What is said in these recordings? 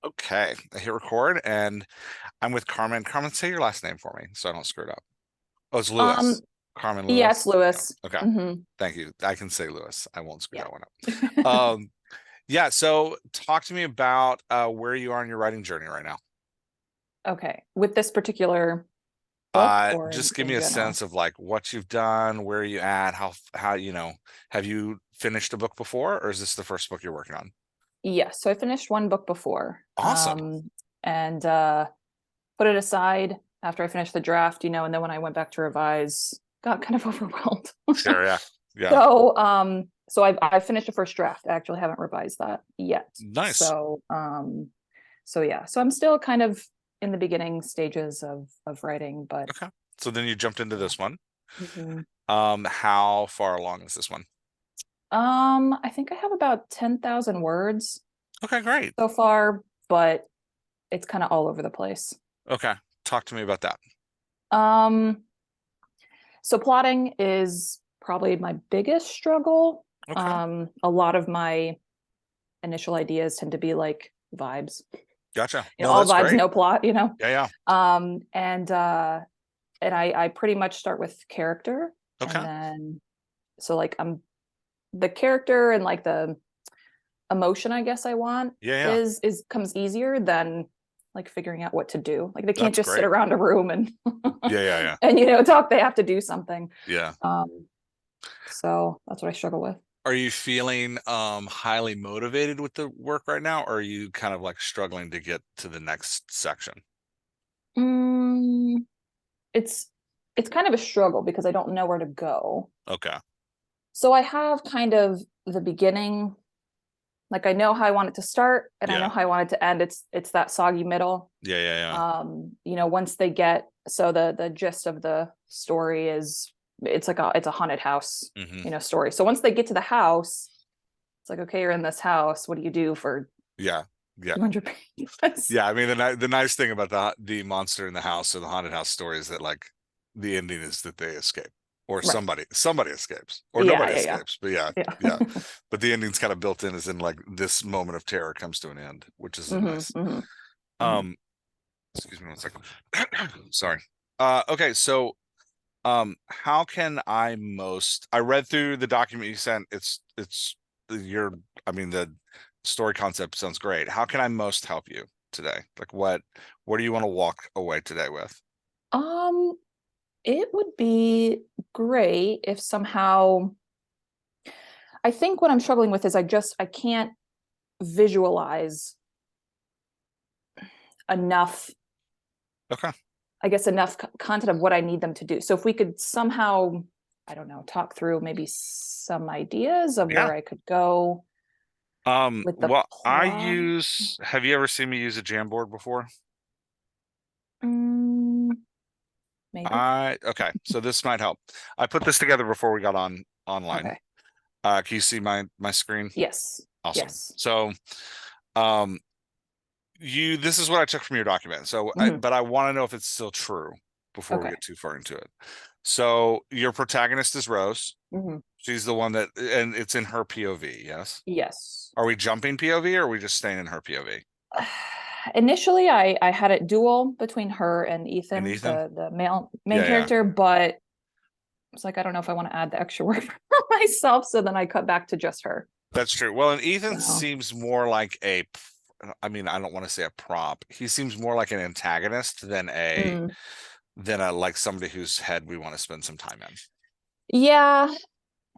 Okay, I hit record and I'm with Carmen. Carmen, say your last name for me so I don't screw it up. Oh, it's Um, Lewis. Carmen yeah, it's Lewis. Yeah. Lewis. Okay. Hmm. Thank you. I can say Lewis. I won't screw Yeah. that one up. Yeah, so talk to me about where you are in your writing journey right now. Okay. With this particular book or Just give me in a general? sense of like what you've done, where are you at, how have you finished a book before, or is this the first book you're working on? Yes. So I finished one book before, Awesome. and put it aside after I finished the draft, and then when I went back to revise, got kind of overwhelmed. Sure, yeah. Yeah. So I finished the first draft. I actually haven't revised that yet. Nice. So yeah. So I'm still kind of in the beginning stages of writing, but Okay. So then you jumped into yeah. this one. Mhm. How far along is this one? I think I have about 10,000 words Okay, great. so far, but it's kind of all over the place. Okay. Talk to me about that. Um, so plotting is probably my biggest struggle. Okay. A lot of my initial ideas tend to be like vibes, Gotcha. No, all that's vibes, great. no plot. Yeah, yeah. Um, and uh, and I pretty much start with character, and Okay. then so like I'm the character and like the emotion I guess I want Yeah, yeah. is comes easier than like figuring out what to do. Like they can't That's just sit great. around a room and Yeah, yeah, yeah. and talk. They have to do something. Yeah. Um, so that's what I struggle with. Are you feeling highly motivated with the work right now, or are you kind of like struggling to get to the next section? Mm, it's it's kind of a struggle because I don't know where to go. Okay. So I have kind of the beginning, like I know how I want it to start and I know Yeah. how I want it to end. It's that soggy middle. Yeah, yeah, yeah. Once they get so the gist of the story is it's a haunted house, Hmm. story. So once they get to the house, it's like, okay, you're in this house. What do you do for Yeah. Yeah. 200 pages? Yeah, I mean the nice thing about the monster in the house or the haunted house story is that like the ending is that they escape or Right. somebody escapes or Yeah, nobody yeah, escapes. But yeah, yeah. yeah. Yeah. But the ending's kind of built in as in like this moment of terror comes to an end, which is a Hmm. nice. Hmm. Hmm. Um, excuse me one second. Sorry. Okay, so how can I read through the document you sent. It's your I mean the story concept sounds great. How can I most help you today? Like what do you want to walk away today with? Um, it would be great if somehow I think what I'm struggling with is I can't visualize enough, Okay. I guess, enough content of what I need them to do. So if we could somehow, I don't know, talk through maybe some ideas of Yeah. where I could go with the Well, plot. have you ever seen me use a Jamboard before? Mm, maybe. Okay, so this might help. I put this together before we got online. Okay. Can you see my screen? Yes. Awesome. Yes. So, um, this is what I took from your document. Hmm. But I want to know if it's still true before we Okay. get too far into it. So your protagonist is Rose. Hmm. She's the one and it's in her POV, yes? Yes. Are we jumping POV or are we just staying in her POV? Initially, I had it dual between her and And Ethan, Ethan? the main Yeah, yeah. character, but it's like I don't know if I want to add the extra work for myself, so then I cut back to just her. That's true. Well, and Ethan So, seems more like I mean, I don't want to say a prop. He seems more like an antagonist mm, than a like somebody whose head we want to spend some time in. yeah,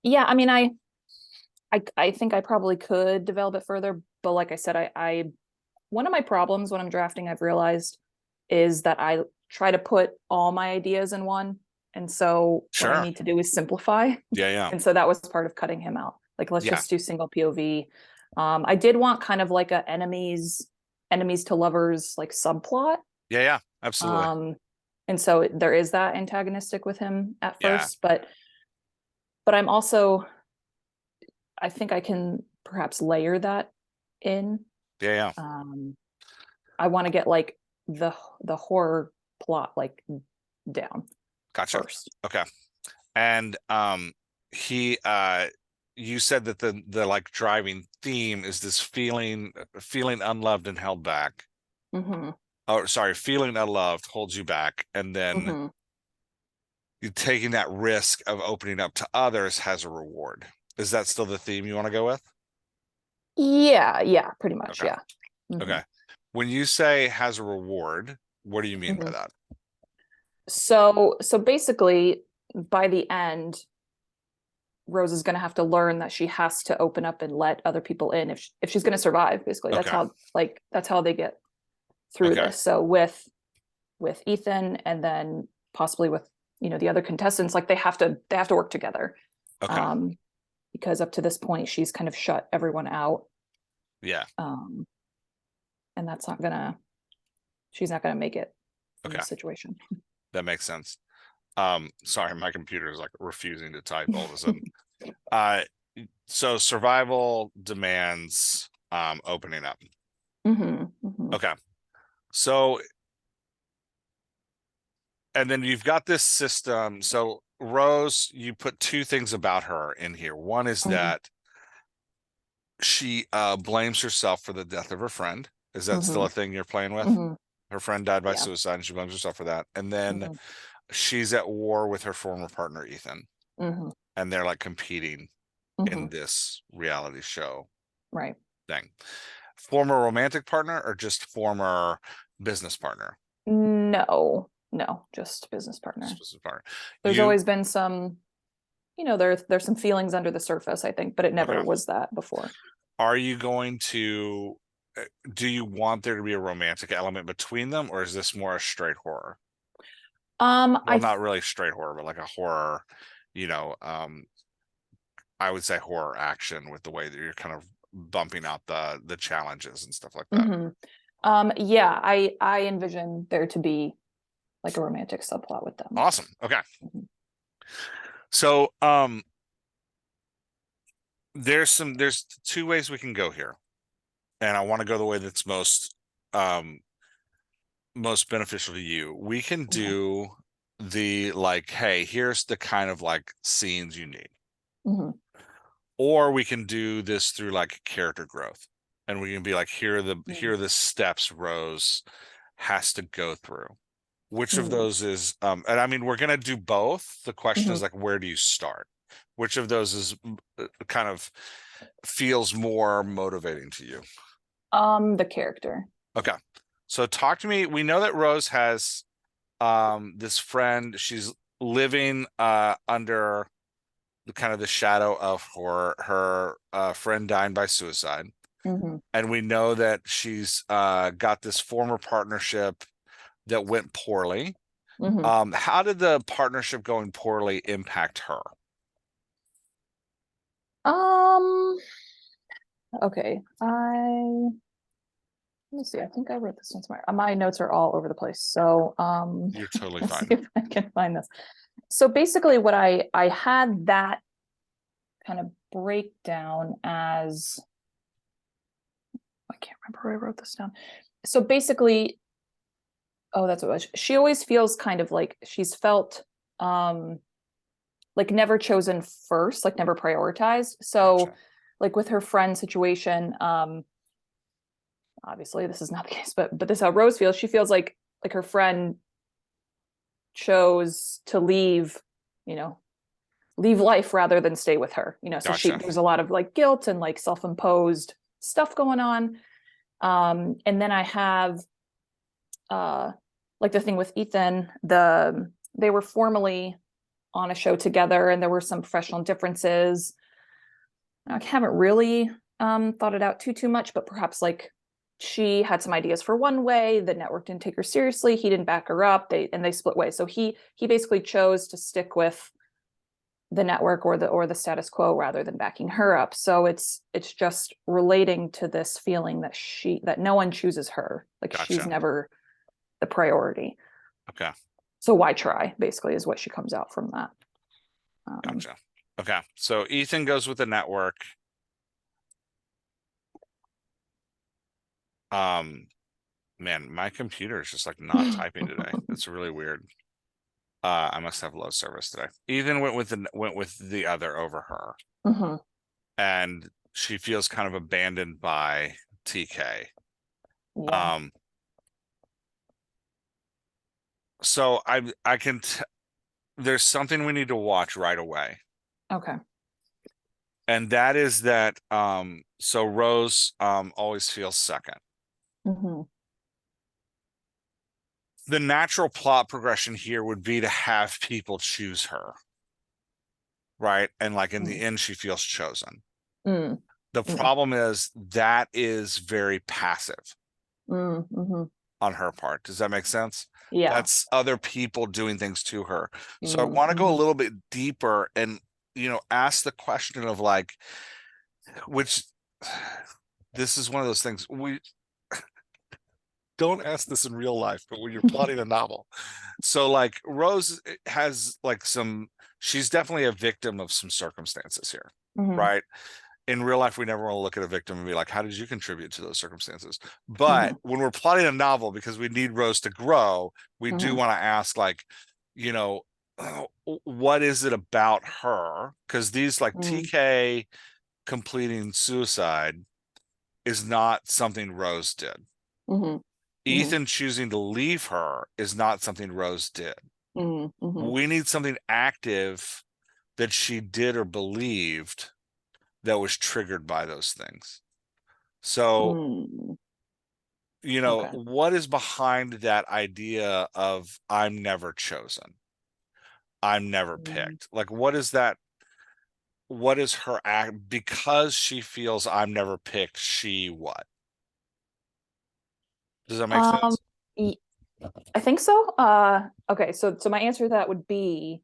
yeah. I mean, I think I probably could develop it further, but like I said, I one of my problems when I'm drafting, I've realized, is that I try to put all my ideas in one, and so what I Sure. need to do is simplify. Yeah, yeah. And so that was part of cutting him out. Like, let's Yeah. just do single POV. I did want kind of like a enemies to lovers like subplot. Yeah, yeah. Absolutely. Um, and so there is that antagonistic with him at Yeah. first, but I'm also I think I can perhaps layer that in. Yeah, yeah. Um, I want to get like the horror plot like down Gotcha. first. Okay. And he you said that the like driving theme is this feeling unloved and held back. Mm-hmm. Oh, sorry, feeling unloved holds you back, and then Mm-hmm. you taking that risk of opening up to others has a reward. Is that still the theme you want to go with? Yeah, yeah, pretty much, Okay. yeah. Mm-hmm. Okay. When you say has a reward, what do you mean by Mm-hmm. that? So basically, by the end, Rose is going to have to learn that she has to open up and let other people in if she's going to survive. Basically, Okay. that's how they get through Okay. this. So with Ethan and then possibly with the other contestants, like they have to work together. Okay. Um, because up to this point, she's kind of shut everyone out. Yeah. Um, and she's not gonna make it in Okay. this situation. That makes sense. Sorry, my computer is like refusing to type all of a sudden. Uh, so survival demands opening up. Mm-hmm, mm-hmm, Okay. So, and then you've got this system. So Rose, you put two things about her in here. One is mm-hmm, that she blames herself for the death of her friend. Is that still mm-hmm, a thing you're playing with? mm-hmm. Her friend died by Yeah. suicide and she blames herself for that. And then Mm-hmm, she's at war with her former partner, Ethan, mm-hmm, and they're like competing mm-hmm. in this reality show Right. thing. Former romantic partner or just former business partner? No, no, just business Just partner. business partner. There's You always been some, there's some feelings under the surface, I think, but it never okay. was that before. Are you going to do you want there to be a romantic element between them, or is this more a straight horror? Well, I not really straight horror, but like a horror, I would say horror action with the way that you're kind of bumping out the challenges and stuff like that. mhm. Yeah, I envision there to be like a romantic subplot with them. Awesome. Okay. Mhm. So there's two ways we can go here. And I want to go the way that's um most beneficial to you. We can Okay. do the like, hey, here's the kind of like scenes you need. Hmm. Or we can do this through like character growth. And we can be like, here are the steps Rose has to go through. Which of Mm-hmm. those is and I mean we're gonna do both. The question Hmm. is like where do you start? Which of those is kind of feels more motivating to you? The character. Okay. So talk to me. We know that Rose has this friend. She's living under the kind of the shadow of her friend dying by suicide. Hmm. And we know that she's got this former partnership that went poorly. Hmm. How did the partnership going poorly impact her? Um, okay. Let me see. I think I wrote this down somewhere. My notes are all over the place. So, You're totally let's see fine. if I can find this. So basically what I had that kind of breakdown as I can't remember where I wrote this down. So basically, oh, that's what it was. She always feels kind of like she's felt um like never chosen first, like never prioritized. So Gotcha. like with her friend situation, obviously this is not the case, but this is how Rose feels. She feels like her friend chose to you know, leave life rather than stay with her. So Gotcha. there's a lot of like guilt and like self-imposed stuff going on. And then I have uh like the thing with Ethan, they were formally on a show together and there were some professional differences. I haven't really thought it out too much, but perhaps like she had some ideas for one way, the network didn't take her seriously, he didn't back her up, they split ways. So he basically chose to stick with the network or the status quo rather than backing her up. So it's just relating to this feeling that no one chooses her, like she's Gotcha. never the priority. Okay. So why try, basically, is what she comes out from that. um, Gotcha. Okay. So Ethan goes with the network. Um, man, my computer is just like not typing today. It's really weird. I must have low service today. Ethan went with the other over her. mhm. and she feels kind of abandoned by TK. Yeah. Um, so I can there's something we need to watch right away. Okay. And that is that so Rose always feels second. Mm-hmm. The natural plot progression here would be to have people choose her, right? And like in the end she feels chosen. Mm-hmm. The problem is that is very passive Mm-hmm. on her part. Does that make sense? Yeah. That's other people doing things to her. So I want to go a Mm-hmm. little bit deeper and ask the question of like which this is one of those things we don't ask this in real life, but when you're plotting a novel. So like Rose has like she's definitely a victim of some circumstances here, Mm-hmm. right? In real life, we never want to look at a victim and be like, how did you contribute to those circumstances? But Mm-hmm. when we're plotting a novel, because we need Rose to grow, we do Mm-hmm. want to ask like, you know, what is it about her? Because these like TK completing suicide is not something Rose did. Mm-hmm. Mm-hmm. Ethan choosing to leave her is not something Rose did. Mm-hmm. We need something active that she did or believed that was triggered by those things. So, Mm-hmm. Okay. what is behind that idea of I'm never chosen? I'm never Mm. picked. Like, what is that? What is her act? Because she feels I'm never picked, she what? Does that make Um, sense? y- I think so. Okay, so my answer to that would be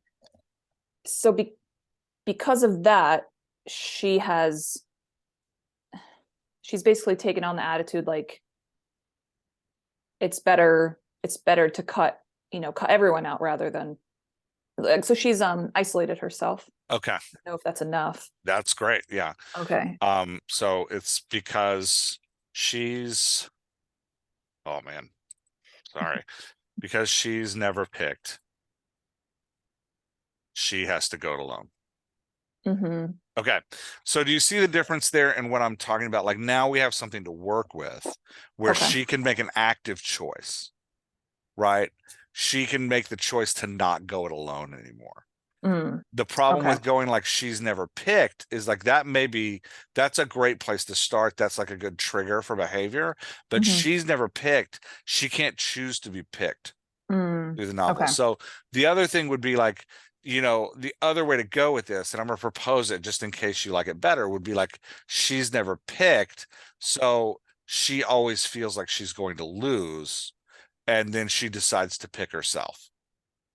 so because of that, she has she's basically taken on the attitude like it's better to cut everyone out rather than like so she's isolated herself. Okay, I don't know if that's enough. that's great. Yeah. Okay. So it's because she's, oh man, sorry, because she's never picked, she has to go it alone. Mm-hmm. Okay. So do you see the difference there in what I'm talking about? Like now we have something to work with where Okay. she can make an active choice, right? She can make the choice to not go it alone anymore. Mm. The problem Okay. with going like she's never picked is like that's a great place to start. That's like a good trigger for behavior. But Mm-hmm. she's never picked. She can't choose to be picked Mm. through the novel. Okay. So the other thing would be like, the other way to go with this, and I'm going to propose it just in case you like it better, would be like she's never picked. So she always feels like she's going to lose. And then she decides to pick herself.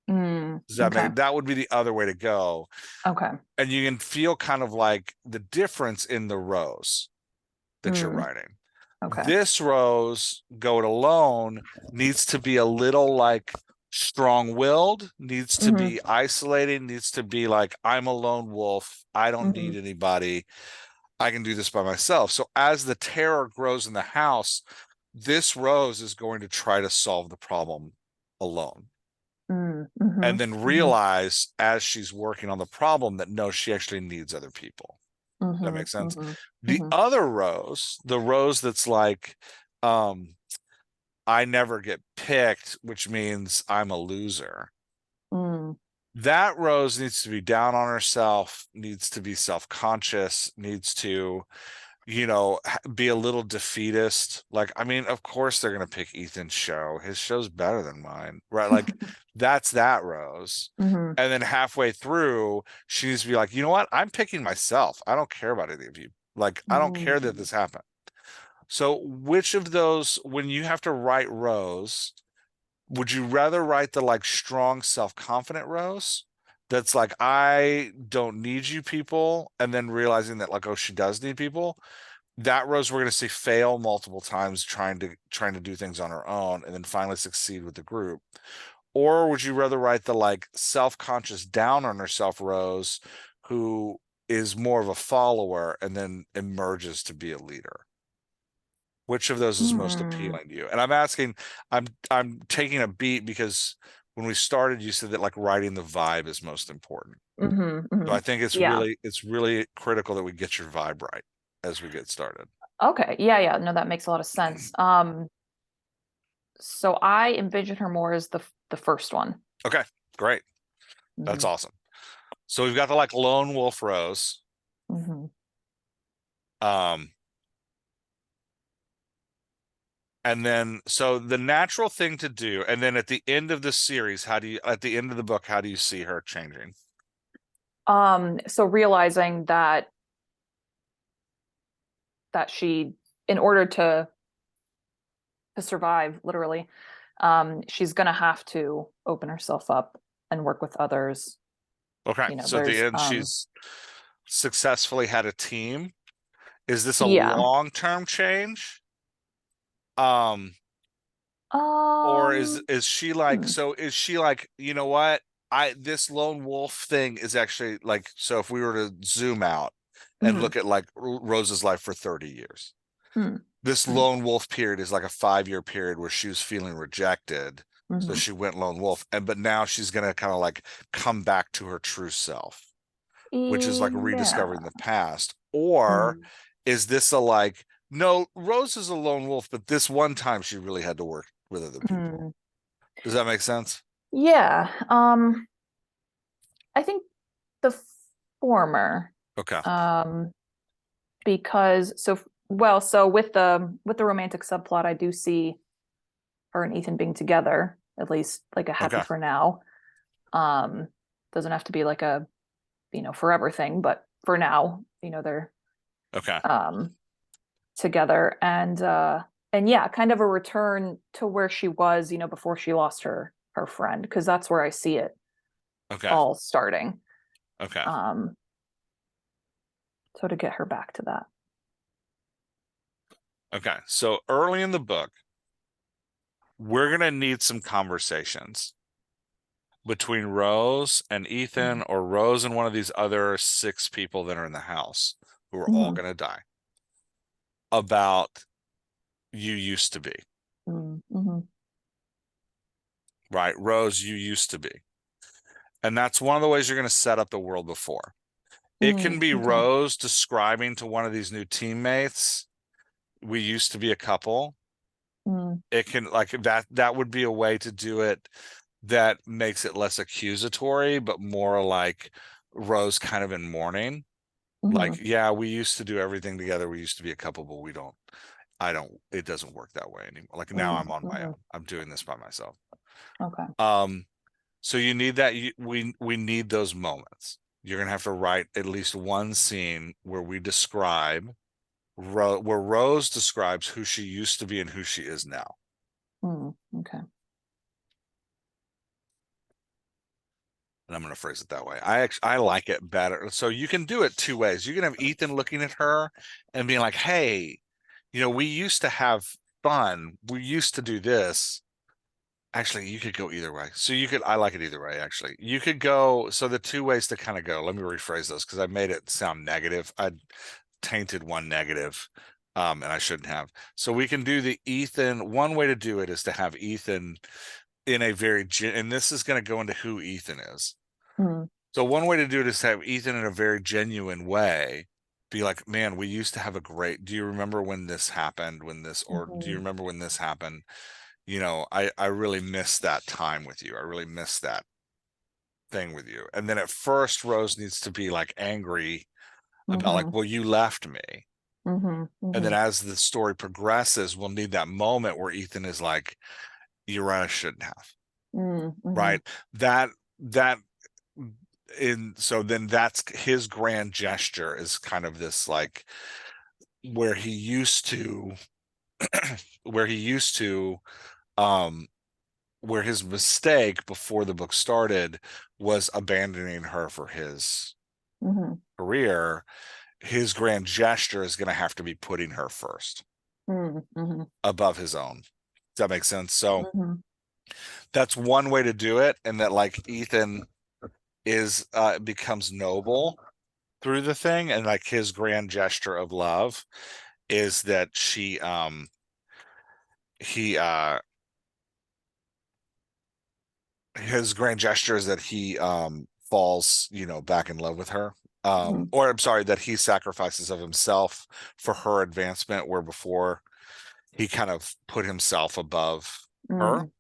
Mm. Does that Okay. make that would be the other way to go? Okay. And you can feel kind of like the difference in the rows that you're Mm. writing. Okay. This rose, go it alone, needs to be a little like strong-willed, needs to Mm-hmm. be isolated, needs to be like, I'm a lone wolf. I don't Mm-hmm. need anybody. I can do this by myself. So as the terror grows in the house, this rose is going to try to solve the problem alone. Mm-hmm. And then Mm-hmm. realize as she's working on the problem that no, she actually needs other people. That Mm-hmm. makes sense. Mm-hmm. The Mm-hmm. other rose, the rose that's like, um, I never get picked, which means I'm a loser. Mm. That rose needs to be down on herself, needs to be self-conscious, needs to, be a little defeatist. Like, I mean, of course they're gonna pick Ethan's show. His show's better than mine, right? Like, that's that rose. Mm-hmm. And then halfway through, she needs to be like, you know what? I'm picking myself. I don't care about any of you. Like, I don't care that Mm. this happened. So, which of those, when you have to write Rose, would you rather write the like strong, self-confident Rose that's like, I don't need you people, and then realizing that like, oh, she does need people? That Rose we're going to see fail multiple times trying to do things on her own and then finally succeed with the group. Or would you rather write the like self-conscious down on herself Rose who is more of a follower and then emerges to be a leader? Which of those is most Mm. appealing to you? And I'm asking, I'm taking a beat because when we started, you said that like writing the vibe is most important. So I think Yeah. it's really critical that we get your vibe right as we get started. Okay. Yeah, yeah. No, that makes a lot of sense. So I envision her more as the first one. Okay, great. That's Hmm. awesome. So we've got the like lone wolf Rose. Hmm. Um, and then so the natural thing to do, and then at the end of the series, at the end of the book, how do you see her changing? So realizing that she, in order to survive, literally, she's gonna have to open herself up and work with others. Okay, You know, so at the there's end, she's successfully had a team. Is this a yeah. long-term change? Um, or Um, is she like hmm, so is she like, you know what? This lone wolf thing is actually like so if we were to zoom out and hmm, look at like Rose's life for 30 years. hmm, This hmm, lone wolf period is like a 5-year period where she was feeling rejected. So hmm. she went lone wolf and but now she's gonna kind of like come back to her true self, which is like rediscovering Yeah. the past. Or Hmm, is this a like, no, Rose is a lone wolf, but this one time she really had to work with other people. hmm. Does that make sense? Yeah. I think the former. Okay. Um, because so with the romantic subplot, I do see her and Ethan being together, at least like a happy Okay. for now. Um, doesn't have to be like a, forever thing, but for now, they're Okay. um together, and yeah, kind of a return to where she was, before she lost her friend, because that's where I see it Okay. all starting. Okay. Um, so to get her back to that. Okay. So early in the book, we're gonna need some conversations between Rose and Ethan, or Rose and one of these other 6 people that are in the house who are all Mm-hmm. gonna die, about you used to be, Mm-hmm. right? Rose, you used to be. And that's one of the ways you're gonna set up the world before. It can Mm, be okay. Rose describing to one of these new teammates, we used to be a couple. Mm, It can like that would be a way to do it that makes it less accusatory, but more like Rose kind of in mourning. Like, mm-hmm. yeah, we used to do everything together. We used to be a couple, but I don't, it doesn't work that way anymore. Like now I'm on my Mm-hmm. own. I'm doing this by myself. Okay. Um, so you need that. We need those moments. You're gonna have to write at least one scene where we describe where Rose describes who she used to be and who she is now. Okay. And I'm going to phrase it that way. I like it better. So you can do it 2 ways. You can have Ethan looking at her and being like, "Hey, we used to have fun. We used to do this." Actually, you could go either way. So I like it either way, actually. You could go, so the 2 ways to kind of go, let me rephrase those because I made it sound negative. I tainted one negative, and I shouldn't have. So we can do the Ethan. One way to do it is to have Ethan in a and this is going to go into who Ethan is. Mm, So one way to do it is to have Ethan in a very genuine way be like, man, we used to have a great, do you remember when this happened, or do you mm-hmm. remember when this happened? I really miss that time with you. I really miss that thing with you. And then at first, Rose needs to be like angry about like, Mm-hmm. well, you left me. Mm-hmm. And then Mm-hmm. as the story progresses, we'll need that moment where Ethan is like, you're right, I shouldn't have. Mm-hmm. Right. That, that, so then that's his grand gesture is kind of this like where he used to where he used to um where his mistake before the book started was abandoning her for his Mm-hmm. career. His grand gesture is going to have to be putting her first Mm-hmm. above his own. Does that make sense? So Mm-hmm. that's one way to do it, and that like Ethan is becomes noble through the thing, and like his grand gesture of love is that he his grand gesture is that he falls, back in love with her. Mhm. Or I'm sorry, that he sacrifices of himself for her advancement, where before he kind of put himself above her. Mm.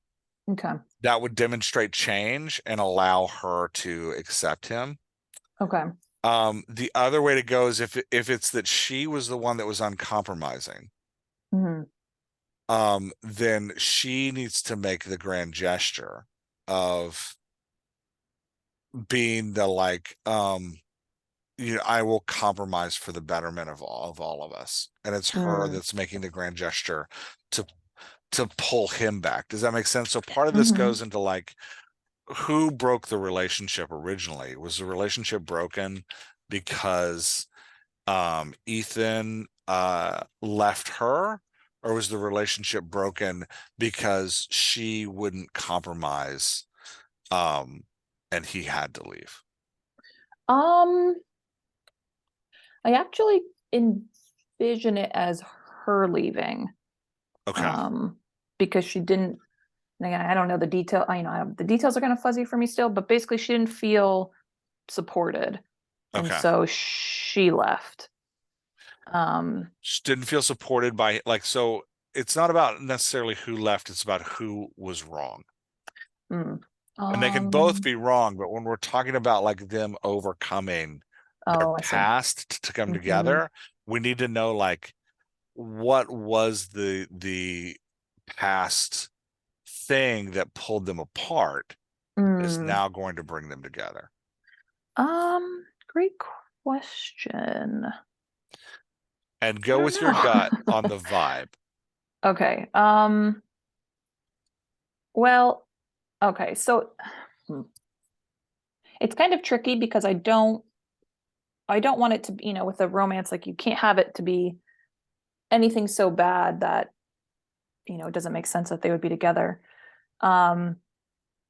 Okay. That would demonstrate change and allow her to accept him. Okay. The other way to go is if it's that she was the one that was uncompromising, Mhm. then she needs to make the grand gesture of being the like, I will compromise for the betterment of all of us. And it's her Mm. that's making the grand gesture to pull him back. Does that make sense? So part of this Mhm. goes into like who broke the relationship originally? Was the relationship broken because Ethan left her, or was the relationship broken because she wouldn't compromise um and he had to leave? Um, I actually envision it as her leaving. Okay. Um, because she didn't, again, I don't know the detail. The details are kind of fuzzy for me still, but basically she didn't feel supported. And Okay. so she left. Um, Just didn't feel supported by, like, so it's not about necessarily who left, it's about who was wrong. mm, And they can both um, be wrong, but when we're talking about like them overcoming their oh, I see. past to come Hmm. together, we need to know like what was the past thing that pulled them apart is Mm, now going to bring them together. great question. And I go don't with your gut on know. the vibe. Okay. Well, okay. So hmm, it's kind of tricky because I don't want it to be, with a romance, like you can't have it to be anything so bad that, it doesn't make sense that they would be together. Um,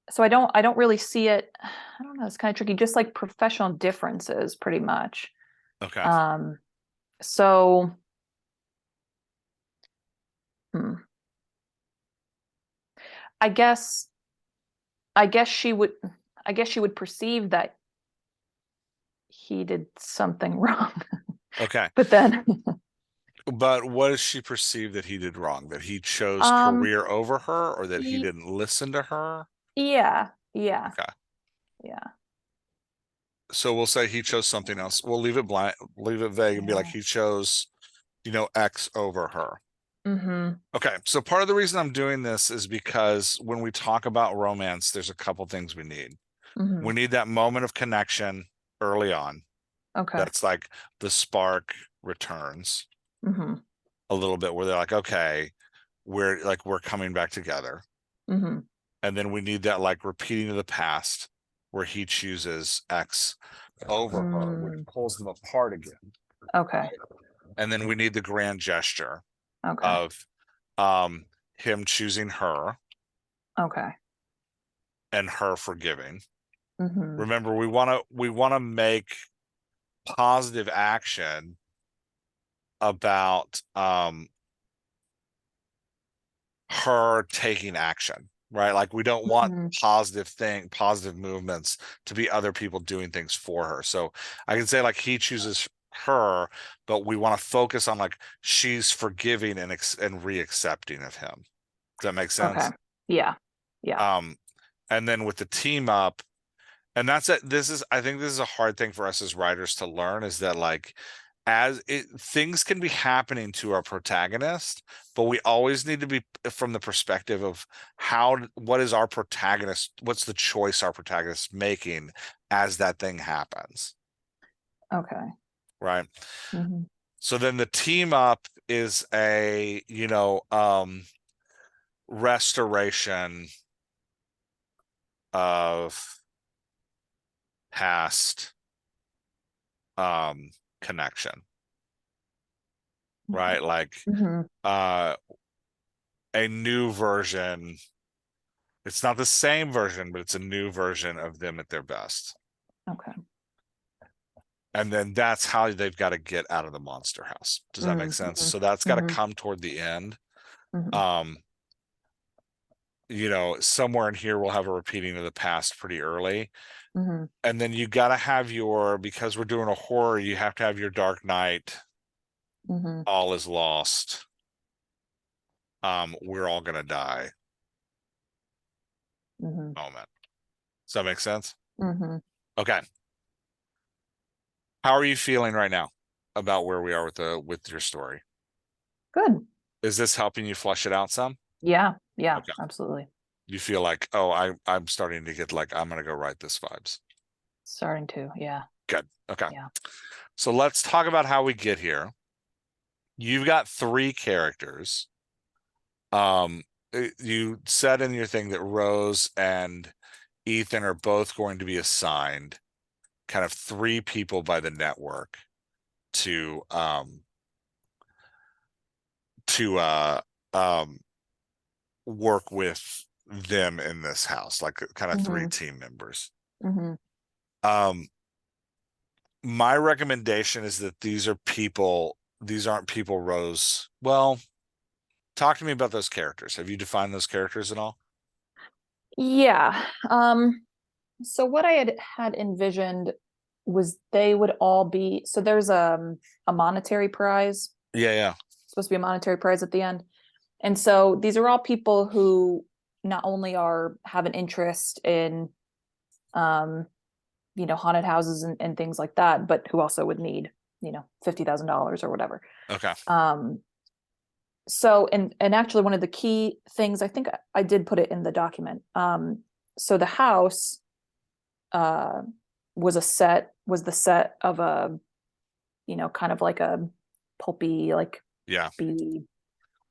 so I don't really see it. I don't know, it's kind of tricky, just like professional differences pretty much. Okay. So hmm, I guess I guess she would I guess she would perceive that he did something wrong. Okay. But then But what does she perceive that he did wrong? That he chose um career over her, or that he y- didn't listen to her? yeah, yeah, Okay. yeah, So we'll say he chose something else. We'll leave it blind, leave it vague, and be like yeah. he chose, X over her. Mm-hmm. Okay. So part of the reason I'm doing this is because when we talk about romance, there's a couple things we need. Mm-hmm. We need that moment of connection early on. Okay. That's like the spark returns Mm-hmm. a little bit, where they're like, okay, we're coming back together. Mm-hmm. And then we need that like repeating of the past where he chooses X over her, which Mm, pulls them apart again. okay. And then we need the grand gesture Okay. of him choosing her Okay. and her forgiving. Mm-hmm. Remember, we want to make positive action about her taking action, right? Like we don't want Mm-hmm. positive movements to be other people doing things for her. So I can say like he chooses her, but we want to focus on like she's forgiving and re-accepting of him. Does that make Okay. sense? Yeah. Yeah. Um, and then with the team up, and that's it. I think this is a hard thing for us as writers to learn, is that like things can be happening to our protagonist, but we always need to be from the perspective of what is our protagonist, what's the choice our protagonist making as that thing happens, Okay. right? Mm-hmm. So then the team up is a, restoration of past connection, right? Like Mm-hmm. uh a new version. It's not the same version, but it's a new version of them at their best. Okay. And then that's how they've got to get out of the monster house. Does that make sense? Mm-hmm. So that's got to Mm-hmm. come toward the end. Mm-hmm. Um, you know, somewhere in here we'll have a repeating of the past pretty early. Mm-hmm. And then you got to have your, because we're doing a horror, you have to have your Dark Knight, Mm-hmm. all is lost. We're all gonna die Mm-hmm. moment. Does that make sense? Mm-hmm. Okay. How are you feeling right now about where we are with your story? Good. Is this helping you flush it out some? Yeah. Yeah. Okay. Absolutely. You feel like, oh, I'm starting to get like I'm gonna go write this vibes. Starting to. Yeah. Good. Okay. Yeah. So let's talk about how we get here. You've got three characters. You said in your thing that Rose and Ethan are both going to be assigned kind of three people by the network to to work with them in this house, like kind of three Mm-hmm. team members. Mm-hmm. Um, my recommendation is that these are people, these aren't people Rose. Well, talk to me about those characters. Have you defined those characters at all? Yeah. So what I had envisioned was they would all be, so there's a monetary prize, Yeah, yeah. supposed to be a monetary prize at the end. And so these are all people who not only have an interest in um, haunted houses and things like that, but who also would need, $50,000 or whatever. Okay. Um, so and actually one of the key things, I think I did put it in the document. So the house uh was the set of a, kind of like a pulpy, like Yeah. B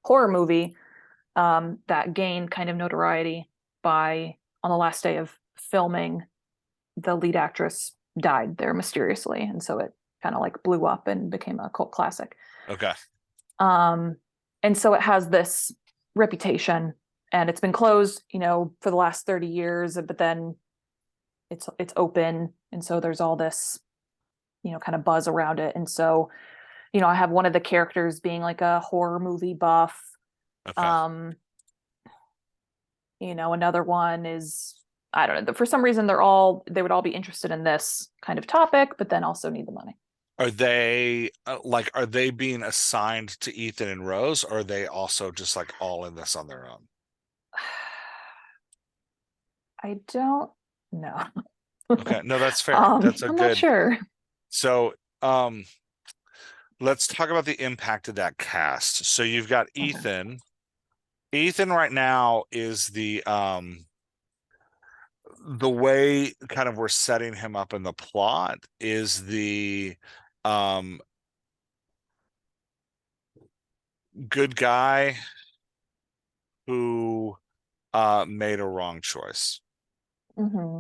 horror movie that gained kind of notoriety by, on the last day of filming, the lead actress died there mysteriously, and so it kind of like blew up and became a cult classic. Okay. Um, and so it has this reputation, and it's been closed, for the last 30 years, but then it's open, and so there's all this, kind of buzz around it. And so, I have one of the characters being like a horror movie buff. Okay. Um, another one is, I don't know, for some reason they would all be interested in this kind of topic, but then also need the money. Are they like are they being assigned to Ethan and Rose, or are they also just like all in this on their own? I don't know. Okay. No, that's fair. That's a I'm not good. sure. So, um, let's talk about the impact of that cast. So you've got Okay. Ethan. Ethan right now is the way kind of we're setting him up in the plot is the um good guy who made a wrong choice. Hmm.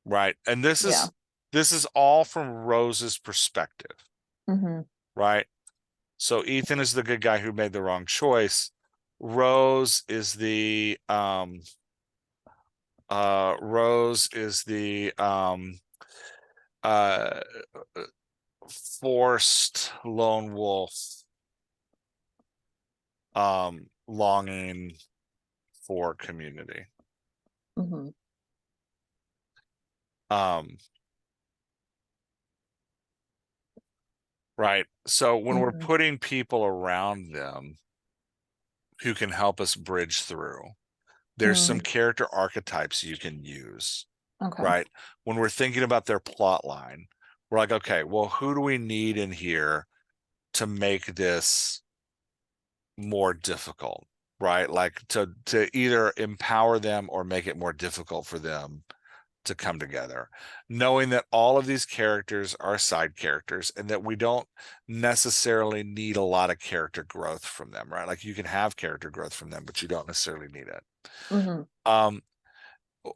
Right. And Yeah. this is all from Rose's perspective, Hmm. right? So Ethan is the good guy who made the wrong choice. Rose is the Rose is the uh forced lone wolf longing for community. Hmm. Um right. So when we're Hmm. putting people around them who can help us bridge through, there's some Mm. character archetypes you can use, Okay. right? When we're thinking about their plot line, we're like, okay, well, who do we need in here to make this more difficult, right? Like to either empower them or make it more difficult for them to come together, knowing that all of these characters are side characters and that we don't necessarily need a lot of character growth from them, right? Like you can have character growth from them, but you don't necessarily need it. Hmm. Um,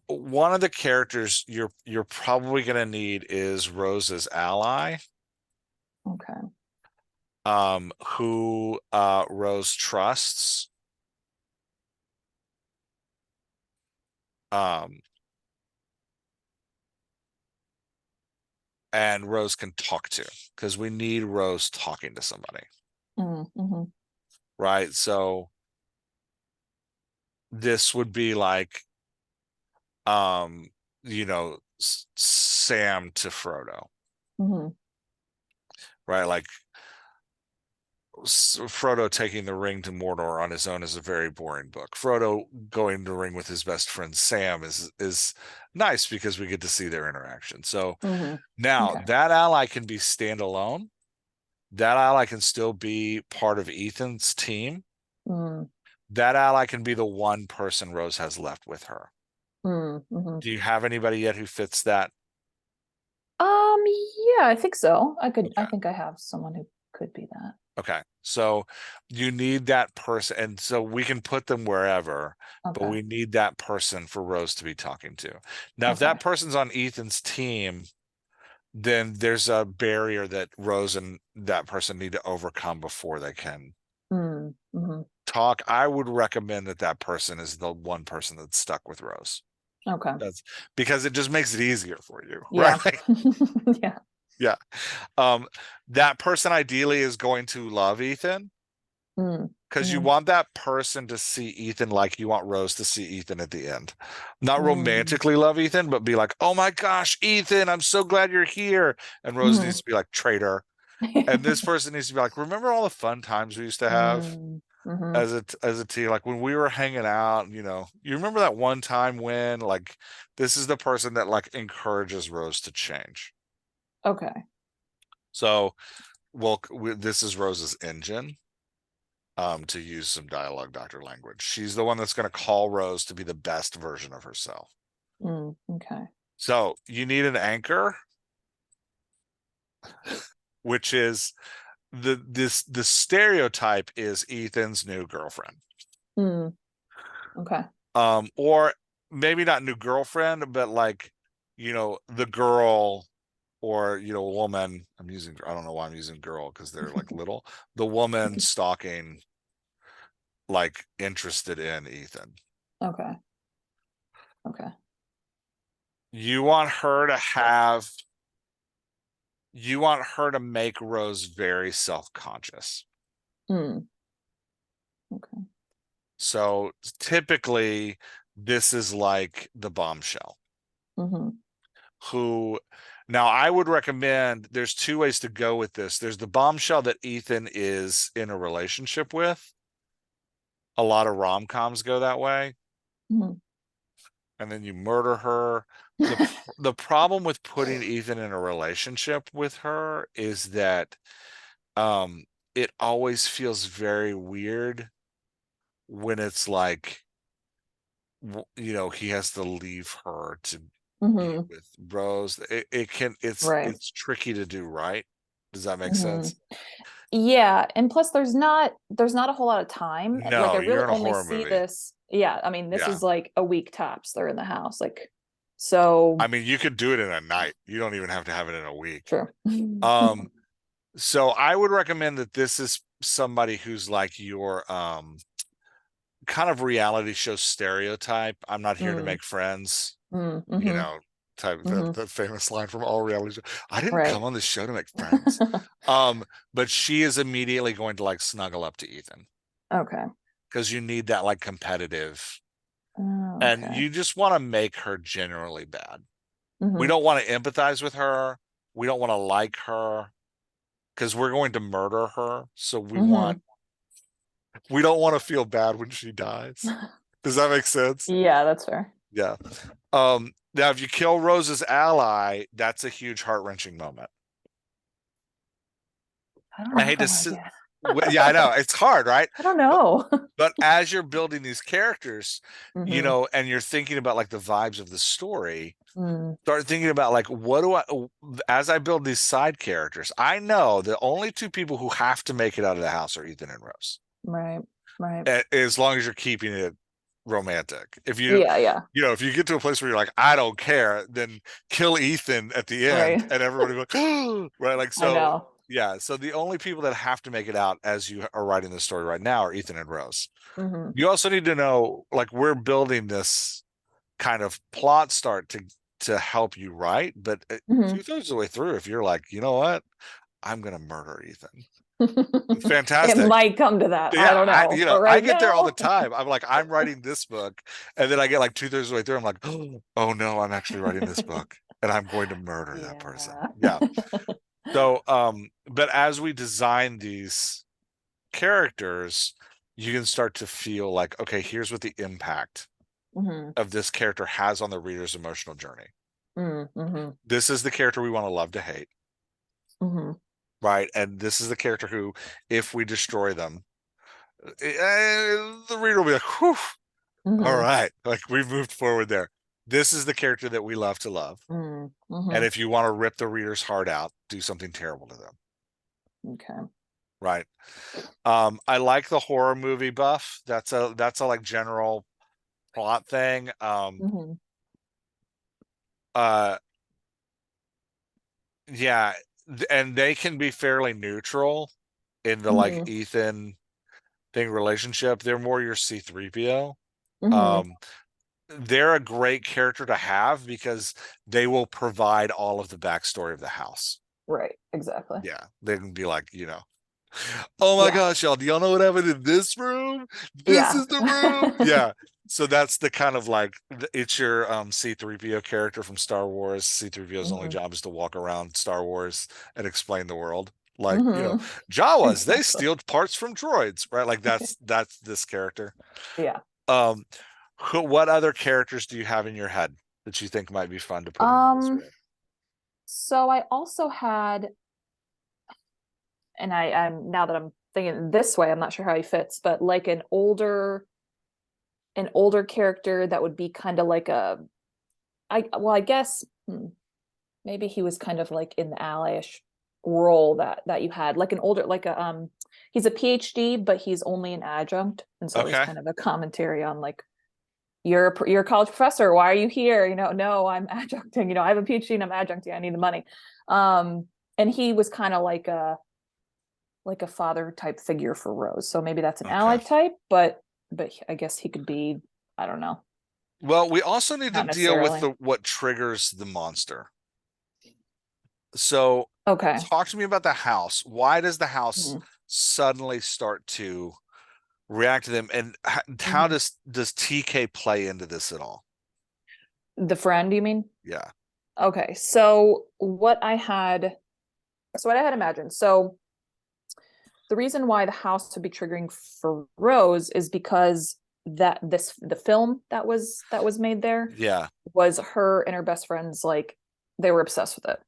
one of the characters you're probably going to need is Rose's ally, Okay. who Rose trusts. Um, and Rose can talk to because we need Rose talking to somebody, Mm-hmm. right? So this would be like, um, Sam to Frodo, Hmm. right? Like Frodo taking the ring to Mordor on his own is a very boring book. Frodo going to the ring with his best friend Sam is nice because we get to see their interaction. So Hmm. now Okay. that ally can be standalone. That ally can still be part of Ethan's team. Mm. That ally can be the one person Rose has left with her. Mm-hmm. Do you have anybody yet who fits that? Yeah, I think so. I Okay. think I have someone who could be that. Okay. So you need that person. And so we can put them wherever, but Okay. we need that person for Rose to be talking to. Now, if Okay. that person's on Ethan's team, then there's a barrier that Rose and that person need to overcome before they can Mm-hmm. talk. I would recommend that that person is the one person that's stuck with Rose. Okay. That's because it just makes it easier for you, right? Yeah. Yeah. Yeah. Um, that person ideally is going to love Ethan because you Mm-hmm. want that person to see Ethan like you want Rose to see Ethan at the end. Not Mm-hmm. romantically love Ethan, but be like, oh my gosh, Ethan, I'm so glad you're here. And Rose needs to be like, traitor. And this person needs to be like, remember all the fun times we used to have Mm-hmm. as a team, like when we were hanging out, you remember that one time when like this is the person that like encourages Rose to change. Okay. So, well, this is Rose's engine, to use some dialogue doctor language. She's the one that's going to call Rose to be the best version of herself. Okay. So you need an anchor, which is the stereotype is Ethan's new girlfriend. Mm. Okay. Or maybe not new girlfriend, but like, the girl or, a woman. I don't know why I'm using girl because they're like little. The woman stalking, like interested in Ethan. Okay. Okay. You want her to have, you want her to make Rose very self-conscious. Mm. Okay. So typically, this is like the bombshell Mm-hmm. who now I would recommend there's two ways to go with this. There's the bombshell that Ethan is in a relationship with. A lot of rom-coms go that way, Mm-hmm. and then you murder her. The the problem with putting Ethan in a relationship with her is that um it always feels very weird when it's like he has to leave her to be Mm-hmm. with Rose. It can Right. it's tricky to do right. Does that make Mm-hmm. sense? Yeah, and plus there's not a whole lot of time. Like I No, really you're in a only horror see movie. this. Yeah, I mean this Yeah. is like a week tops. They're in the house. Like so I mean, you could do it in a night. You don't even have to have it in a week. true. Um, so I would recommend that this is somebody who's like your kind of reality show stereotype. I'm not here to Mm, make friends, you mm-hmm, know, type mm-hmm. the famous line from all reality show. I didn't Right. come on this show to make friends. But she is immediately going to like snuggle up to Ethan Okay. because you need that like competitive, Oh, and okay. you just want to make her generally bad. We Mm-hmm, don't want to empathize with her. We don't want to like her because we're going to murder her. So mm-hmm. we don't want to feel bad when she dies. Does that make sense? Yeah, that's fair. Yeah. Now if you kill Rose's ally, that's a huge heart-wrenching moment. I don't I know hate if I to want to do that. yeah, I know. It's hard, right? I don't But know. but as you're building these characters, Mm-hmm. and you're thinking about like the vibes of the story, Mm, start thinking about like what do I as I build these side characters, I know the only two people who have to make it out of the house are Ethan and Rose. right. Right. As long as you're keeping it romantic. Yeah, yeah. If you get to a place where you're like, I don't care, then kill Ethan at the end Right. and everybody will go, right? Like, I so know. yeah. So the only people that have to make it out as you are writing the story right now are Ethan and Rose. Mm-hmm. You also need to know, like, we're building this kind of plot start to help you write, but Mm-hmm. 2/3 of the way through, if you're like, you know what, I'm gonna murder Ethan. It Fantastic. might come to that. I Yeah, don't know. But I right get there all the now, time. I'm like, I'm writing this book, and then I get like 2/3 of the way through. I'm like, oh no, I'm actually writing this book, and I'm going to murder that person. yeah. Yeah. So, but as we design these characters, you can start to feel like, okay, here's what the impact Hmm. of this character has on the reader's emotional journey. Mm-hmm. This is the character we want to love to hate, Hmm. right? And this is the character who, if we destroy them, the reader will be like, whew, all Hmm. right, like we've moved forward there. This is the character that we love to love. And Hmm. if you want to rip the reader's heart out, do something terrible to them. Okay. Right. I like the horror movie buff. That's a like general plot thing. Hmm. Uh yeah, and they can be fairly neutral in the like Hmm. Ethan thing relationship. They're more your C3PO. Hmm. Um they're a great character to have because they will provide all of the backstory of the house. Right. Exactly. Yeah, they can be like, oh my Yeah. gosh, y'all, do y'all know what happened in this room? This Yeah. is the room. Yeah. So that's the kind of like it's your C3PO character from Star Wars. C3PO's only Hmm. job is to walk around Star Wars and explain the world. Like, Hmm. Jawas, they Exactly. steal parts from droids, right? Like that's this character. Yeah. Um what other characters do you have in your head that you think might be fun to put into this Um, world? so I also had, and I'm now that I'm thinking this way, I'm not sure how he fits, but like an older character that would be kind of like I guess maybe he was kind of like in the allyish role that you had, like an older, like a he's a PhD, but he's only an adjunct, and so it was Okay. kind of a commentary on like you're a college professor, why are you here? No, I'm adjuncting, I have a PhD and I'm adjuncting, I need the money. And he was kind of like a father type figure for Rose. So maybe that's an Okay. allied type, but I guess he could be, I don't know, Well, we also need to not deal with necessarily. the what triggers the monster. So Okay. talk to me about the house. Why does the house Hmm. suddenly start to react to them? And how Hmm. does TK play into this at all? The friend, you mean? Yeah. Okay. So what I had imagined. So the reason why the house would be triggering for Rose is because the film that was made there Yeah. was her and her best friends, like they were obsessed with it.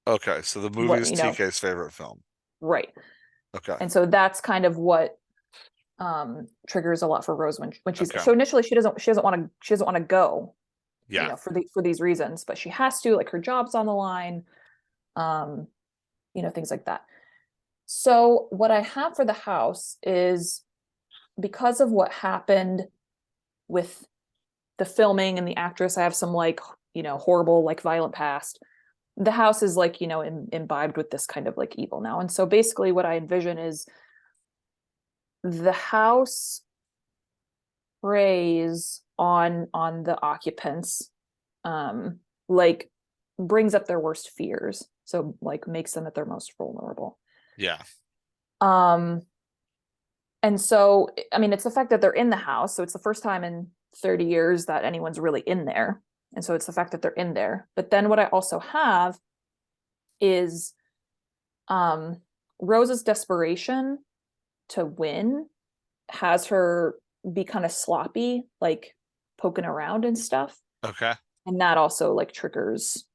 Okay. So the movie What, is TK's favorite film. right. Okay. And so that's kind of what triggers a lot for Rose when she's Okay. so initially she doesn't want to go, Yeah. for these reasons, but she has to, like her job's on the line, um, things like that. So what I have for the house is, because of what happened with the filming and the actress, I have some like, horrible, like violent past. The house is like, imbibed with this kind of like evil now. And so basically what I envision is the house preys on the occupants, like brings up their worst fears. So like makes them at their most vulnerable. Yeah. Um, and so I mean it's the fact that they're in the house. So it's the first time in 30 years that anyone's really in there. And so it's the fact that they're in there. But then what I also have is um Rose's desperation to win has her be kind of sloppy, like poking around and stuff. Okay. And that also like triggers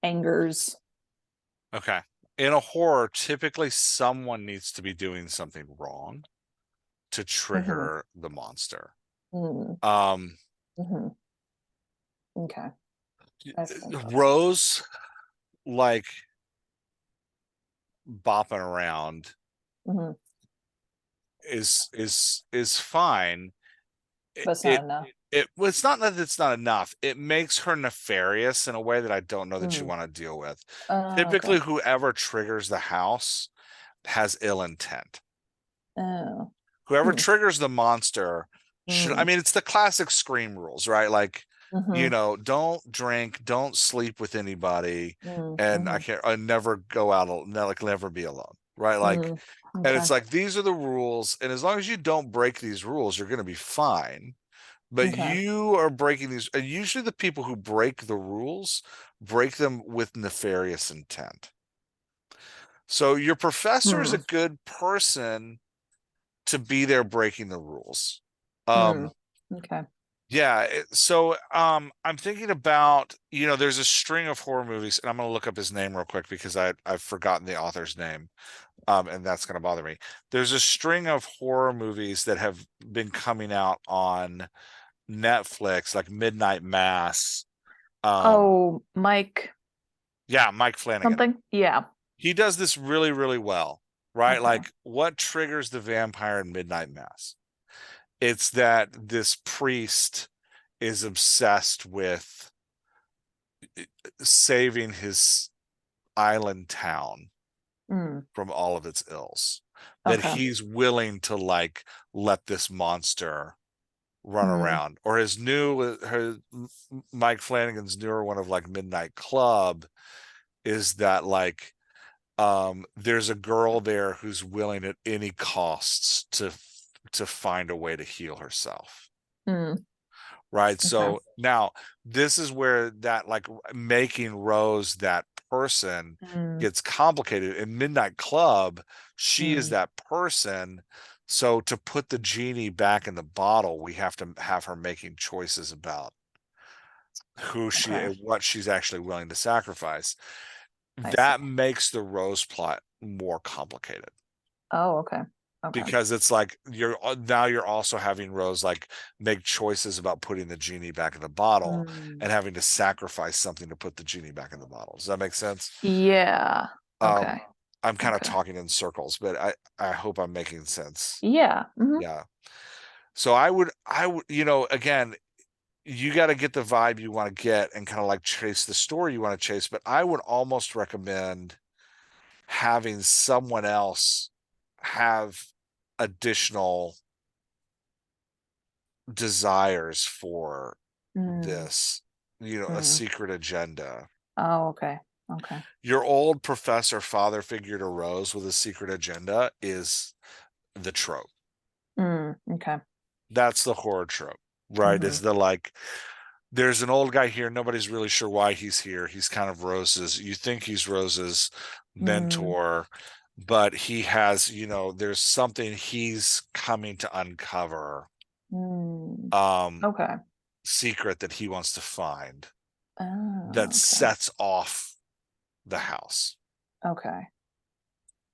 angers. Okay. In a horror, typically someone needs to be doing something wrong to Hmm. trigger the monster. Mm. Um, Hmm. Okay, I think that's it. Rose, like bopping around Hmm. is fine. It, But it's not it enough. well, it's not that it's not enough. It makes her nefarious in a way that I don't know that you Mm. want to deal with. Okay. Typically, whoever triggers the house has ill intent. Oh. Whoever Hmm. triggers the monster should, I Mm. mean, it's the classic Scream rules, right? Like, Hmm. don't drink, don't sleep with anybody, Mm. and Hmm. I never go out, like never be alone, right? Like, Mm. And Okay. it's like, these are the rules. And as long as you don't break these rules, you're going to be fine. But Okay. you are breaking these. And usually the people who break the rules break them with nefarious intent. So your professor is a Hmm. good person to be there breaking the rules. Hmm. Um, Okay. yeah, I'm thinking about, there's a string of horror movies, and I'm gonna look up his name real quick because I've forgotten the author's name. And that's gonna bother me. There's a string of horror movies that have been coming out on Netflix, like Midnight Mass. Um, Oh, Mike yeah, Mike Flanagan. something? Yeah. He does this really, really well, right? Okay. Like, what triggers the vampire in Midnight Mass? It's that this priest is obsessed with saving his island town Mm. from all of its ills. That Okay. he's willing to like let this monster run Mm. around. Or Mike Flanagan's newer one of like Midnight Club is that like there's a girl there who's willing at any costs to find a way to heal herself. Mm. Right. Okay. So now this is where that like making Rose that person Mm. gets complicated. In Midnight Club, she is Mm. that person. So to put the genie back in the bottle, we have to have her making choices about Okay. what she's actually willing to sacrifice. I see. That makes the Rose plot more complicated. Oh, okay. Okay. Because it's like you're also having Rose like make choices about putting the genie back in the bottle Mm. and having to sacrifice something to put the genie back in the bottle. Does that make sense? Yeah. Um, Okay. I'm kind of Okay. talking in circles, but I hope I'm making sense. Yeah. Hmm. Yeah. So I would, again, you got to get the vibe you want to get and kind of like chase the story you want to chase, but I would almost recommend having someone else have additional desires for Mm. this, a Mm. secret agenda. Oh, okay. Okay. Your old professor father figure to Rose with a secret agenda is the trope. Mm. Okay. That's the horror trope, right? Hmm. Is the like, there's an old guy here. Nobody's really sure why he's here. He's kind of Rose's, you think he's Rose's Mm. mentor, but he has, there's something he's coming to uncover, Mm. um, Okay. secret that he wants to find that Oh, okay. sets off the house. Okay.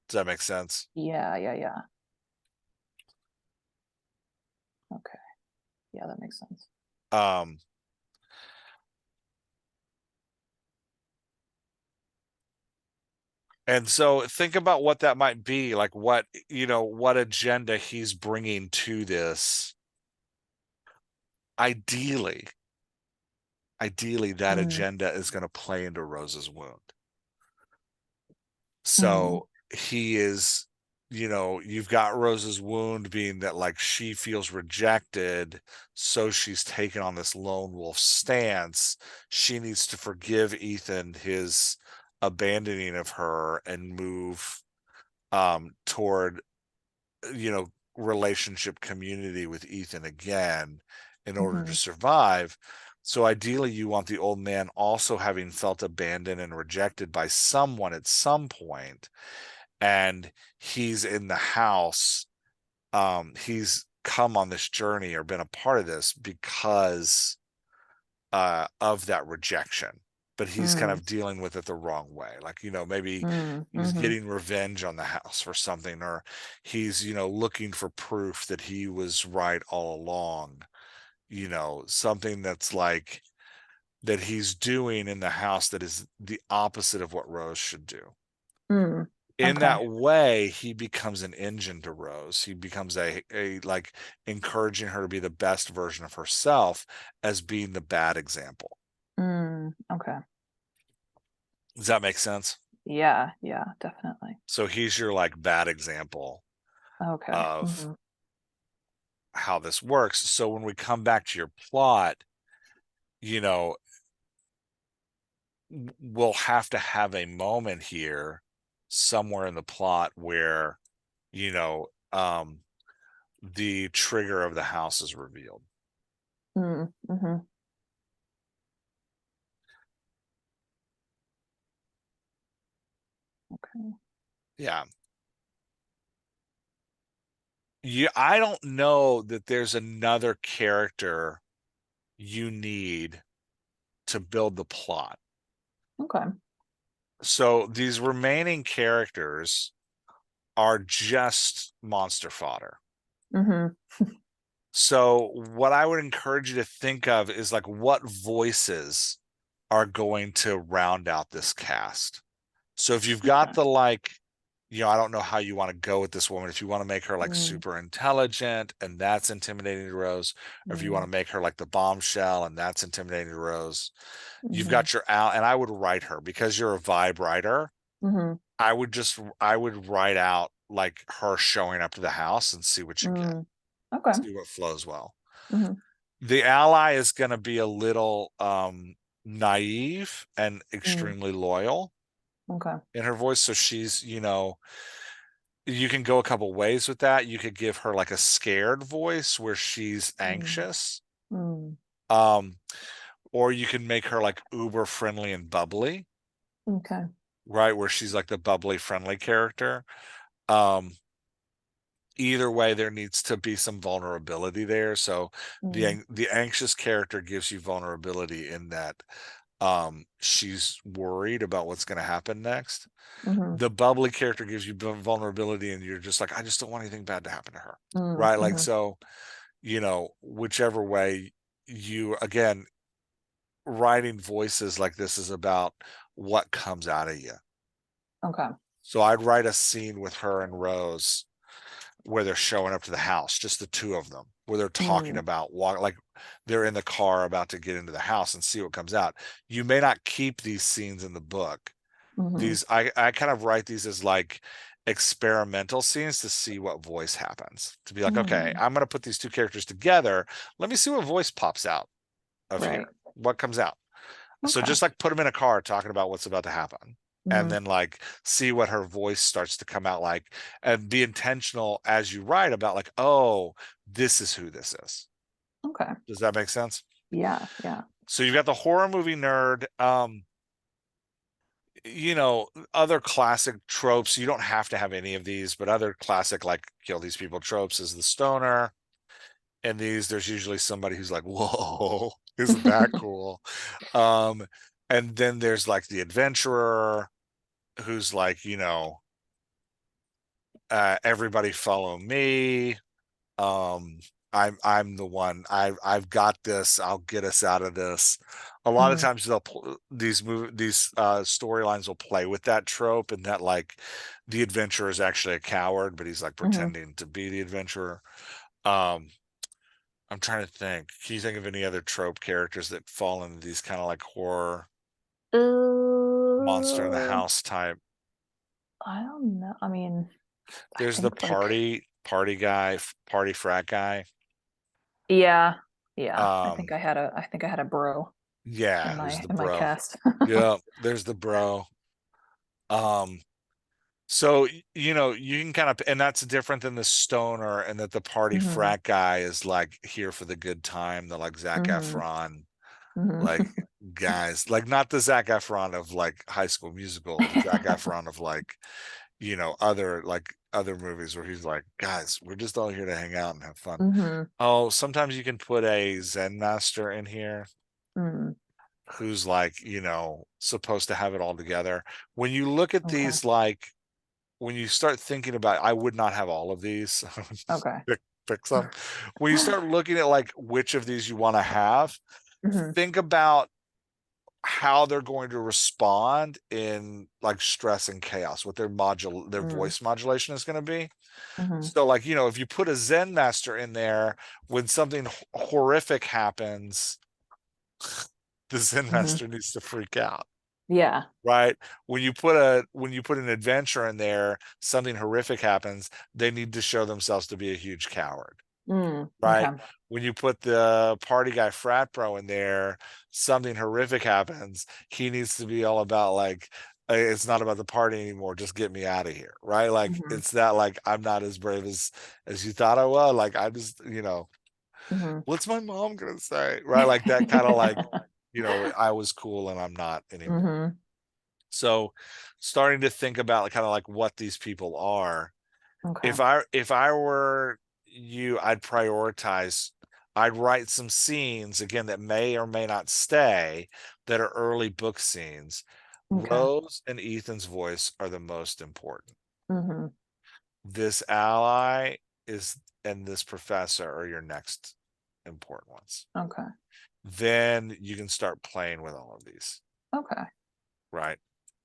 Does that make sense? Yeah, yeah, yeah. Okay. Yeah, that makes sense. Um, and so think about what that might be, like what agenda he's bringing to this. Ideally, ideally that Mm. agenda is going to play into Rose's wound. Mm. So he is, you've got Rose's wound being that like she feels rejected, so she's taken on this lone wolf stance. She needs to forgive Ethan his abandoning of her and move toward, relationship community with Ethan again in order to Hmm. survive. So ideally, you want the old man also having felt abandoned and rejected by someone at some point, and he's in the house. He's come on this journey or been a part of this because of that rejection, but he's kind Mm. of dealing with it the wrong way. Like, maybe Mm. he's Hmm. getting revenge on the house for something, or he's, looking for proof that he was right all along, something that's like that he's doing in the house that is the opposite of what Rose should do. Mm. In Okay. that way, he becomes an engine to Rose. He becomes a like encouraging her to be the best version of herself as being the bad example. Mm. Okay. Does that make sense? Yeah, yeah, definitely. So he's your like bad example Okay. of Hmm. how this works. So when we come back to your plot, you know, we'll have to have a moment here somewhere in the plot where, you know, the trigger of the house is revealed. Mm-hmm. Okay. Yeah. I don't know that there's another character you need to build the plot. Okay. So these remaining characters are just monster fodder. Mm-hmm. So what I would encourage you to think of is like what voices are going to round out this cast. So if you've got Okay. the like, I don't know how you want to go with this woman. If you want to make her like Mm, super intelligent and that's intimidating to Rose, or if you want mm, to make her like the bombshell and that's intimidating to Rose, you've mm-hmm. got your out. And I would write her because you're a vibe writer. Mm-hmm. I would write out like her showing up to the house and see what you get, Mm. Okay. see what flows well. Mm-hmm. The ally is going to be a little naive and Mm. extremely loyal Okay. in her voice. So she's, you can go a couple ways with that. You could give her like a scared voice where she's Mm. anxious. Mm. Um, or you can make her like uber friendly and bubbly, Okay. right? Where she's like the bubbly, friendly character. Um, Either way, there needs to be some vulnerability there. So Mm. the anxious character gives you vulnerability in that she's worried about what's going to happen next. Mm-hmm. The bubbly character gives you vulnerability and you're just like, I just don't want anything bad to happen to her, right? Like, Mm-hmm. so, whichever way, you again, writing voices like this is about what comes out of you. Okay. So I'd write a scene with her and Rose where they're showing up to the house, just the two of them, where they're talking Mm. about like they're in the car about to get into the house and see what comes out. You may not keep these scenes in the book. Mm-hmm. I kind of write these as like experimental scenes to see what voice happens. To be like, okay, Mm. I'm going to put these two characters together. Let me see what voice pops out of Right. here. What comes out? So Okay. just like put them in a car talking about what's about to happen. And Mm. then like see what her voice starts to come out like, and be intentional as you write about like, oh, this is who this is. Okay. Does that make sense? Yeah. Yeah. So you've got the horror movie nerd. Other classic tropes. You don't have to have any of these, but other classic like kill these people tropes is the stoner. And these, there's usually somebody who's like, whoa, isn't that cool? Um, and then there's like the adventurer who's like, everybody follow me. Um, I'm the one. I've got this. I'll get us out of this. A lot of Mm. times these storylines will play with that trope, and that like the adventurer is actually a coward, but he's like Mm-hmm. pretending to be the adventurer. Um, I'm trying to think. Can you think of any other trope characters that fall into these kind of like horror monster in the Uh, house type? I don't know. I mean, I There's the think like, party guy, party frat guy. yeah, yeah. Um, I think I had a bro yeah, who's the in my bro? cast. Yeah, there's the bro. Um, so you can kind of, and that's different than the stoner, and that the party Mm-hmm. frat guy is like here for the good time, the like Zac Mm-hmm. Efron, like Mm-hmm. guys, like not the Zac Efron of like High School Musical, the Zac Efron of like, other movies where he's like, guys, we're just all here to hang out and have fun. Mm-hmm. Oh, sometimes you can put a Zen master in here Mm. who's like, supposed to have it all together. When you look at Okay. these, like when you start thinking about, I would not have all of these. Okay. pick some. When you start looking at like which of these you want to have, Mm-hmm. think about how they're going to respond in like stress and chaos, what their Mm. voice modulation is going to be. Mm-hmm. So like, if you put a Zen master in there, when something horrific happens, the Zen Mm-hmm. master needs to freak out. Yeah. Right? When you put an adventure in there, something horrific happens, they need to show themselves to be a huge coward. Mm. Right? Okay. When you put the party guy frat bro in there, something horrific happens, he needs to be all about like It's not about the party anymore. Just get me out of here. Right. Like Mhm. it's that like I'm not as brave as you thought I was. Like I just, Mhm. what's my mom gonna say? Right. Like that kind of like, I was cool and I'm not anymore. Mhm. So starting to think about like kind of like what these people are. Okay. If I were you, I'd write some scenes again that may or may not stay that are early book scenes. Okay. Rose and Ethan's voice are the most important. Mhm. This ally is and this professor are your next important ones. Okay. Then you can start playing with all of these, Okay. right?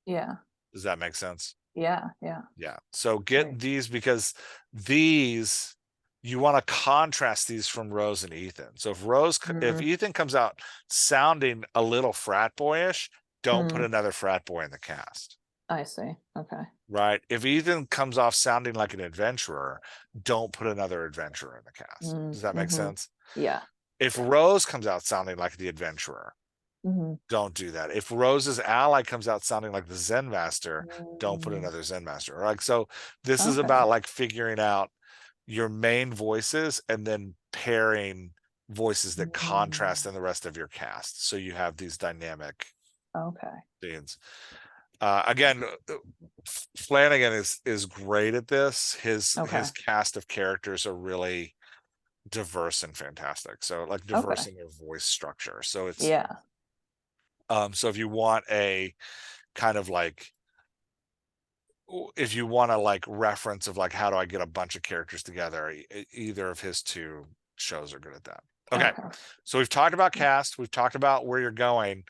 Yeah. Does that make sense? Yeah. Yeah. Yeah. So Great. get these because these you want to contrast these from Rose and Ethan. So if Mm. Ethan comes out sounding a little frat boyish, don't put Mm. another frat boy in the cast. I see. Okay. Right? If Ethan comes off sounding like an adventurer, don't put another adventurer in the cast. Mm. Does that make Mhm. sense? Yeah. If Rose comes out sounding like the adventurer, Mhm. don't do that. If Rose's ally comes out sounding like the Zen master, don't put Mm. another Zen master. Like so this is Okay. about like figuring out your main voices and then pairing voices that contrast Mm. in the rest of your cast. So you have these dynamic Okay. scenes. Again, Flanagan is great at this. His Okay. cast of characters are really diverse and fantastic. So like diverse Okay. in their voice structure. So it's Yeah. so if you want a kind of like if you want to like reference of like how do I get a bunch of characters together, either of his two shows are good at that. Okay. Okay. So we've talked about cast, we've talked about where you're going.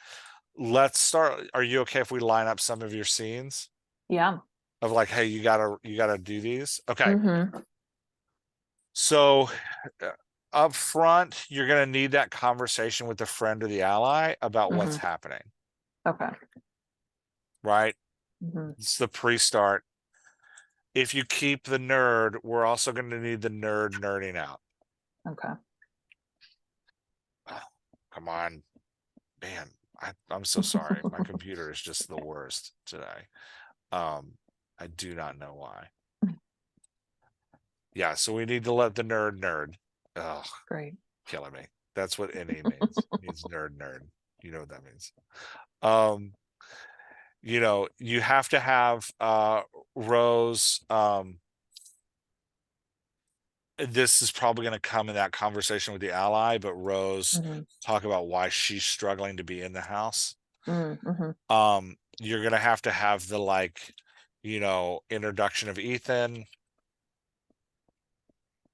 Let's start. Are you okay if we line up some of your scenes Yeah. of like, hey, you gotta do these? Okay. Mhm. So uh, up front, you're gonna need that conversation with the friend or the ally about what's Mhm. happening, Okay. right? Mhm. It's the pre-start. If you keep the nerd, we're also going to need the nerd nerding out. Okay. Oh, come on, man. I'm so sorry. My computer is just the worst today. I do not know why. Yeah, so we need to let the nerd nerd. Oh, Great. killing me. That's what NE means. It means nerd nerd. You know what that means. Um, you have to have Rose. This is probably going to come in that conversation with the ally, but Rose Mhm. talk about why she's struggling to be in the house. Mm. Mhm. You're going to have the like, introduction of Ethan.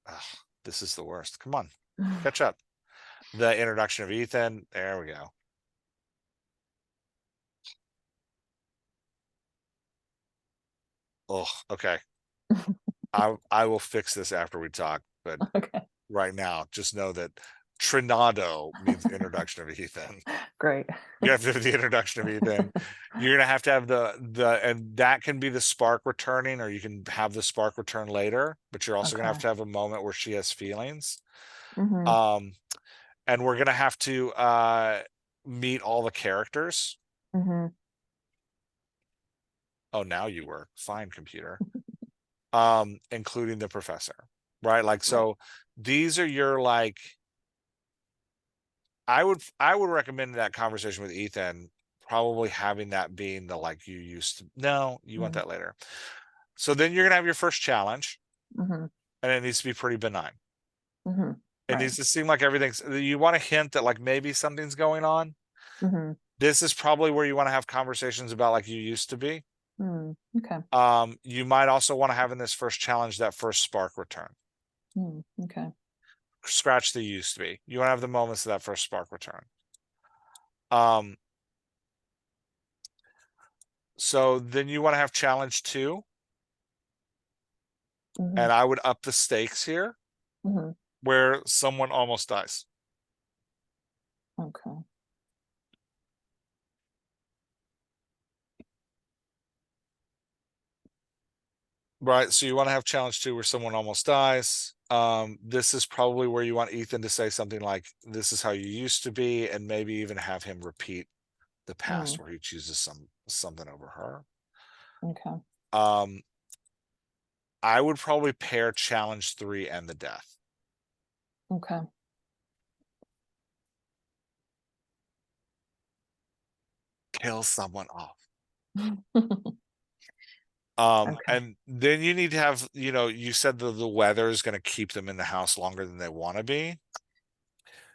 Ugh, this is the worst. Come on, catch up. The introduction of Ethan. There we go. Oh, okay. I will fix this after we talk, but Okay. right now, just know that Trinado means introduction of Ethan. Great. You have to have the introduction of Ethan. You're gonna have to have and that can be the spark returning, or you can have the spark return later, but you're also gonna Okay. have to have a moment where she has feelings. Mhm. Um, and we're gonna have to meet all the characters. Mhm. Oh, now you work. Fine, computer. Including the professor. Right? Like Right. so these are your like I would recommend that conversation with Ethan, probably having that being the like you used to. No, you want Mhm. that later. So then you're gonna have your first challenge, Mhm. and it needs to be pretty benign. Mhm. It Right. needs to seem like everything's. You want to hint that like maybe something's going on. Mhm. This is probably where you want to have conversations about like you used to be. Mm. Okay. You might also want to have in this first challenge that first spark return. Mm. Okay. Scratch the used to be. You want to have the moments of that first spark return. Um, so then you want to have challenge two, Mhm. and I would up the stakes here Mhm. where someone almost dies. Okay. Right. So you want to have challenge two where someone almost dies. This is probably where you want Ethan to say something like, this is how you used to be, and maybe even have him repeat the past Mm. where he chooses something over her. Okay. Um, I would probably pair challenge 3 and the death. Okay. Kill someone off. Okay. And then you need to have, you said the weather is going to keep them in the house longer than they want to be,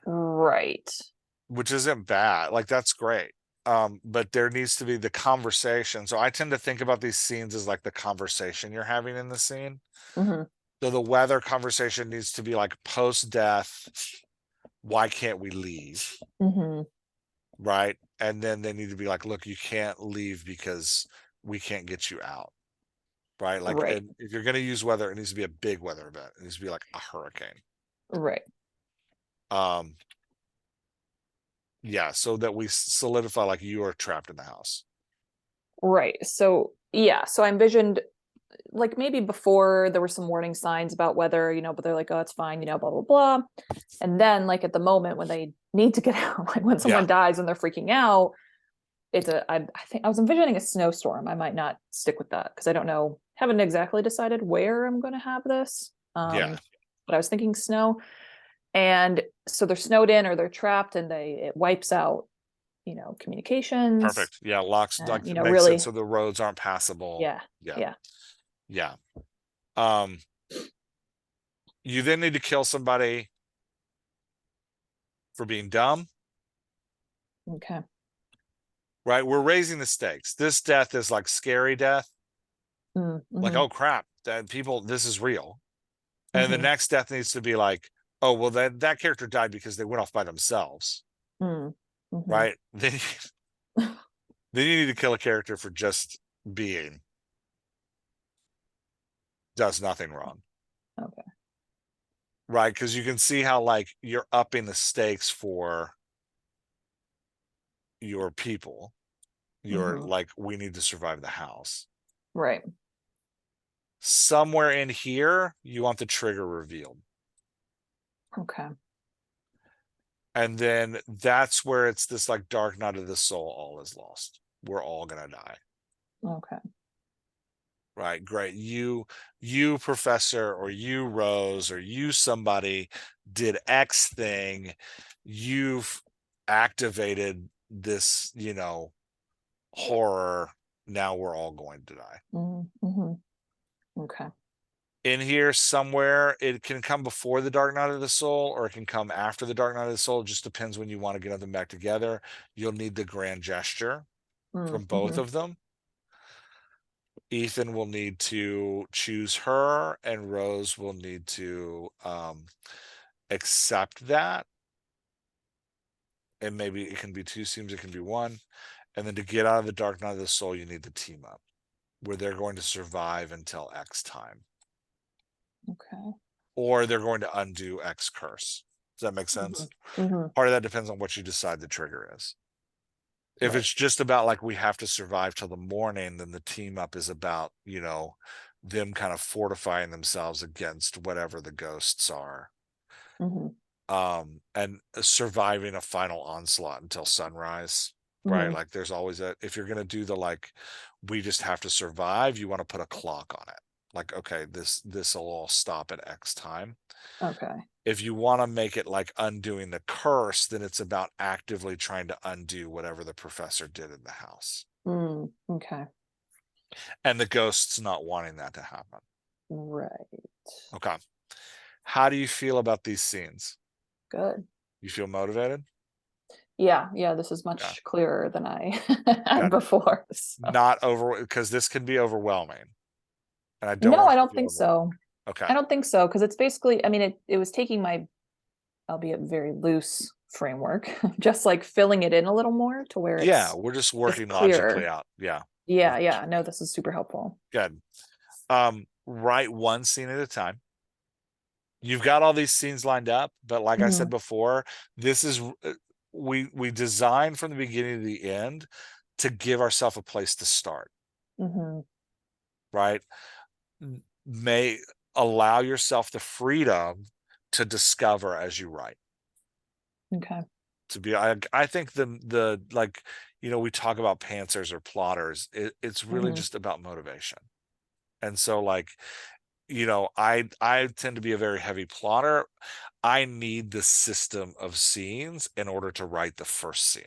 Right. which isn't bad. Like, that's great. But there needs to be the conversation. So I tend to think about these scenes as like the conversation you're having in the scene. Mm-hmm. So the weather conversation needs to be like post death. Why can't we leave? Mm-hmm. Right. And then they need to be like, look, you can't leave because we can't get you out. Right. Like, Right. and if you're going to use weather, it needs to be a big weather event. It needs to be like a hurricane. Right. Um, yeah. So that we solidify like you are trapped in the house. Right. So yeah, so I envisioned like maybe before there were some warning signs about weather, but they're like, oh, it's fine, blah, blah, blah. And then like at the moment when they need to get out, like when Yeah. someone dies and they're freaking out, I think I was envisioning a snowstorm. I might not stick with that because I don't know, haven't exactly decided where I'm going to have this. Yeah. But I was thinking snow. And so they're snowed in or they're trapped and it wipes out, communications, Perfect. Yeah. Locks, like, makes it really, so the roads aren't passable. yeah, Yeah. yeah. Yeah. Um, you then need to kill somebody for being dumb. Okay. Right. We're raising the stakes. This death is like scary death. Like, Mm-hmm. oh crap, that people, this is real. And the Mm-hmm. next death needs to be like, oh, well, that character died because they went off by themselves. Mm-hmm. Right. Then you need to kill a character for just being, does nothing wrong. Okay. Right. Because you can see how like you're upping the stakes for your people. You're Mm-hmm. like, we need to survive the house. Right. Somewhere in here, you want the trigger revealed. Okay. And then that's where it's this like dark night of the soul, all is lost. We're all gonna die. Okay. Right. Great. You professor, or you Rose, or you somebody did X thing. You've activated this, horror. Now we're all going to die. Mm-hmm. Okay. In here somewhere, it can come before the dark night of the soul, or it can come after the dark night of the soul. It just depends when you want to get them back together. You'll need the grand gesture from both Mm-hmm. of them. Ethan will need to choose her, and Rose will need to accept that. And maybe it can be 2 teams, it can be 1. And then to get out of the dark night of the soul, you need to team up where they're going to survive until X time, Okay. or they're going to undo X curse. Does that make sense? Mm-hmm. Mm-hmm. Part of that depends on what you decide the trigger is. If Right. it's just about like we have to survive till the morning, then the team up is about, them kind of fortifying themselves against whatever the ghosts are. Mm-hmm. And surviving a final onslaught until sunrise. Right. Mm-hmm. Like there's always if you're gonna do the like we just have to survive, you want to put a clock on it. Like, okay, this will all stop at X time. Okay. If you want to make it like undoing the curse, then it's about actively trying to undo whatever the professor did in the house. Okay. And the ghost's not wanting that to happen. Right. Okay. How do you feel about these scenes? Good. You feel motivated? Yeah. Yeah. This is Yeah. much clearer than I had Good. before. So. Not over, because this can be overwhelming. And I don't No, want I you to don't feel think overwhelmed. so. Okay. I don't think so because it's basically, I mean, it was taking my, albeit very loose framework, just like filling it in a little more to where Yeah, it's we're just it's working logically clearer. out. Yeah. Yeah, yeah. No, this is super helpful. Good. Write one scene at a time. You've got all these scenes lined up, but like I Mm-hmm. said before, this is we design from the beginning to the end to give ourselves a place to start, Mm-hmm. right? May allow yourself the freedom to discover as you write. Okay. to be. I think the like, we talk about pantsers or plotters. It's really Hmm. just about motivation. And so like, I tend to be a very heavy plotter. I need the system of scenes in order to write the first scene,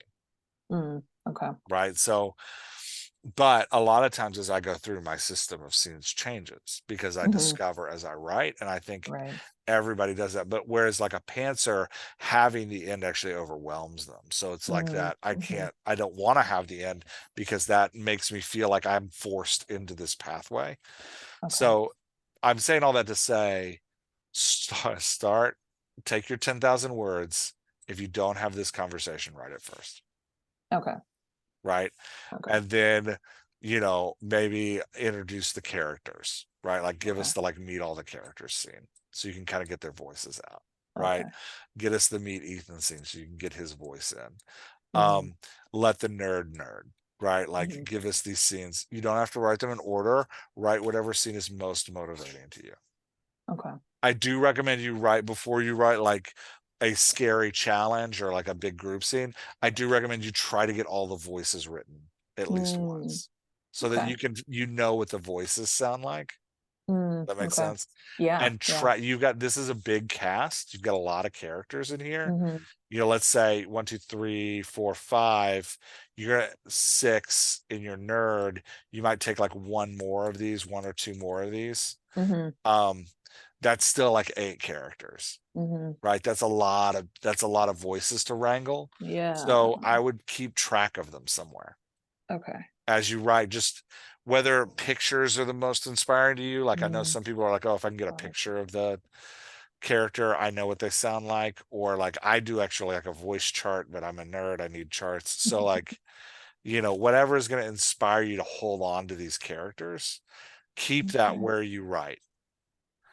Mm, okay. right? So, but a lot of times as I go through, my system of scenes changes because I Hmm. discover as I write, and I think Right. everybody does that. But whereas like a pantser, having the end actually overwhelms them. So it's like Mm, that. hmm. I don't want to have the end because that makes me feel like I'm forced into this pathway. Okay. So I'm saying all that to say, start, take your 10,000 words. If you don't have this conversation, write it first, Okay. right? Okay. And then, maybe introduce the characters, right? Like give Okay. us the like meet all the characters scene so you can kind of get their voices out, right? Okay. Get us the meet Ethan scene so you can get his voice in. Hmm. Let the nerd, right? Like Hmm. give us these scenes. You don't have to write them in order. Write whatever scene is most motivating to you. Okay. I do recommend you write before you write like a scary challenge or like a big group scene. I do recommend you try to get all the voices written at least Mm, once so that okay. you know what the voices sound like. Mm, That makes okay. sense. Yeah. And Yeah. try you've got this is a big cast. You've got a lot of characters in here. Hmm. Let's say one, two, three, four, five. You're at six in your nerd. You might take like one or two more of these. Hmm. Um, that's still like eight characters, Hmm. right? That's a lot of voices to wrangle. Yeah, So I definitely. would keep track of them somewhere Okay. as you write, just whether pictures are the most inspiring to you. Like I know Mm, some people are like, oh, if I can get a right. picture of the character, I know what they sound like. Or like I do actually like a voice chart, but I'm a nerd. I need charts. So like, whatever is going to inspire you to hold on to these characters, keep that Okay. where you write.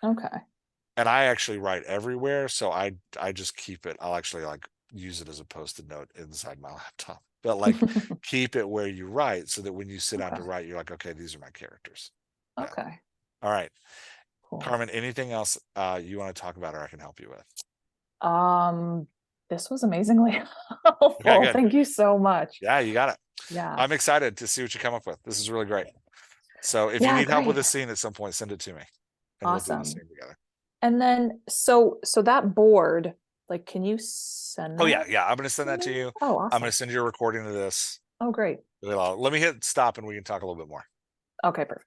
Okay. And I actually write everywhere, so I just keep it. I'll actually like use it as a post-it note inside my laptop. But like keep it where you write so that when you sit down to Okay. write, you're like, okay, these are my characters. Yeah. Okay. All right. Cool. Carmen, anything else you want to talk about or I can help you with? Um, this was amazingly Okay, helpful. good. Thank you so much. Yeah, you got it. Yeah. I'm excited to see what you come up with. This is really great. So if you Yeah, need help with great. a scene at some point, send it to me and we'll do the Awesome. scene together. And then so that board, like, can you send Oh yeah, that yeah. I'm gonna send to that to me? you. Oh, I'm gonna awesome. send you a recording of this. Oh, great. Let me hit stop and we can talk a little bit more. Okay, perfect.